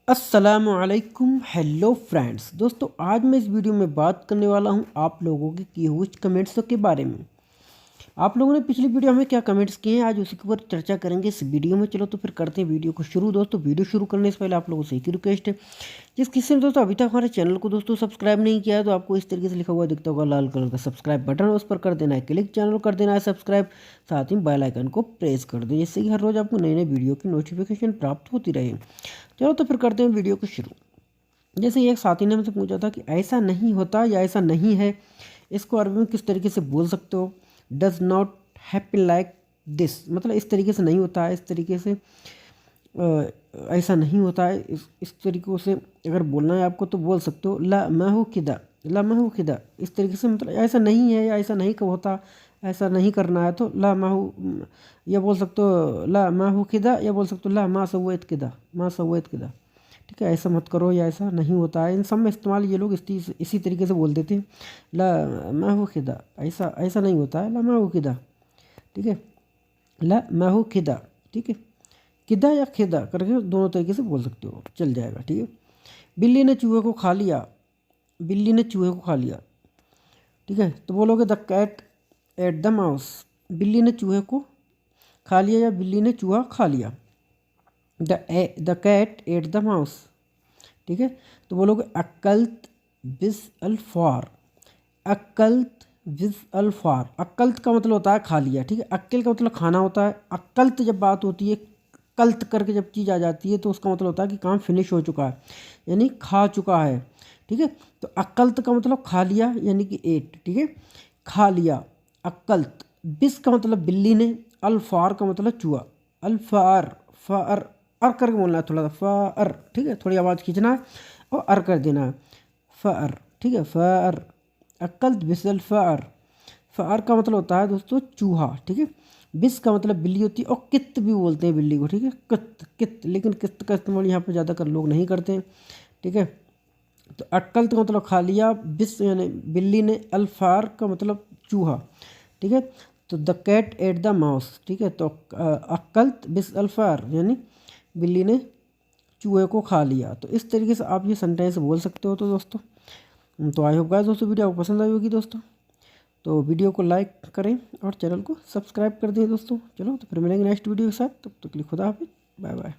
अस्सलामुअलैकुम hello friends. दोस्तों आज मैं इस वीडियो में बात करने वाला हूं आप लोगों के किए हुए कमेंट्स के बारे में। आप लोगों ने पिछली वीडियो में क्या कमेंट्स किए हैं आज उसी के ऊपर चर्चा करेंगे इस वीडियो में। चलो तो फिर करते हैं वीडियो को शुरू। दोस्तों वीडियो शुरू करने से पहले आप लोगों से एक रिक्वेस्ट है, जिस किसी ने दोस्तों अभी तक हमारे चैनल को दोस्तों सब्सक्राइब नहीं किया है तो आपको इस तरीके से लिखा हुआ दिखता होगा लाल कलर का सब्सक्राइब बटन, उस पर कर देना है क्लिक, चैनल कर देना है सब्सक्राइब, साथ ही बेल आइकन को प्रेस कर दें जिससे कि हर रोज़ आपको नई नई वीडियो की नोटिफिकेशन प्राप्त होती रहे। चलो तो फिर करते हैं वीडियो को शुरू। जैसे एक साथी ने मुझसे पूछा था कि ऐसा नहीं होता या ऐसा नहीं है, इसको अरबी में किस तरीके से बोल सकते हो। Does not happen like this, मतलब इस तरीके से नहीं होता है, इस तरीके से ऐसा नहीं होता है, इस तरीक़ों से अगर बोलना है आपको तो बोल सकते हो ला मैं हूँ खिदा, ला मैं हूँ खिदा, इस तरीके से मतलब ऐसा नहीं है या ऐसा नहीं कब होता, ऐसा नहीं करना है तो ला मैं हूँ या बोल सकते हो ला मैं हूँ खिदा, या बोल सकते हो ला माँ सवैत किदा, माँ सवैत किदा। ठीक है, ऐसा मत करो या ऐसा नहीं होता है, इन सब में इस्तेमाल ये लोग इसी तरीके से बोल देते हैं ला मैं हूँ खिदा, ऐसा ऐसा नहीं होता है ला मैं हूँ खिदा। ठीक है, ला मैं हूँ खिदा। ठीक है, किदा या खिदा करके दोनों तरीके से बोल सकते हो, चल जाएगा। ठीक है, बिल्ली ने चूहे को खा लिया, बिल्ली ने चूहे को खा लिया। ठीक है, तो बोलोगे the cat ate the mouse, बिल्ली ने चूहे को खा लिया या बिल्ली ने चूहा खा लिया। The cat ate the mouse. ठीक है, तो बोलोगे अकल्त बिस अल्फार, अकल्त बिस अल्फार। अकल्त का मतलब होता है खा लिया। ठीक है, अक्ल का मतलब खाना होता है। अकल्त जब बात होती है, कल्त करके जब चीज़ आ जाती है तो उसका मतलब होता है कि काम फिनिश हो चुका है, यानी खा चुका है। ठीक है, तो अकल्त का मतलब खा लिया यानी कि एट। ठीक है, खा लिया अकल्त। बिस का मतलब बिल्ली ने, अल्फार का मतलब चूहा। अल्फार फार अर करके बोलना है थोड़ा सा, फार। ठीक है, थोड़ी आवाज़ खींचना है और अर कर देना है, फार। ठीक है, फार अकल्त बिसल फार। फार का मतलब होता है दोस्तों चूहा। ठीक है, बिस का मतलब बिल्ली होती है और कित भी बोलते हैं बिल्ली को। ठीक है, कित कित, लेकिन कित का इस्तेमाल यहाँ पर ज़्यादातर लोग नहीं करते हैं। ठीक है, तो अक्कल्त का मतलब खा लिया, बिस यानी बिल्ली ने, अल्फार का मतलब चूहा। ठीक है, तो the cat ate the mouse. ठीक है, तो अक्कल्त बिस अल्फार यानी बिल्ली ने चूहे को खा लिया। तो इस तरीके से आप ये सेंटेंस बोल सकते हो। तो दोस्तों तो आई होप गाइस दोस्तों वीडियो आपको पसंद आई होगी दोस्तों। तो वीडियो को लाइक करें और चैनल को सब्सक्राइब कर दें दोस्तों। चलो तो फिर मिलेंगे नेक्स्ट वीडियो के साथ, तब तक के लिए खुदा हाफिज़, बाय बाय।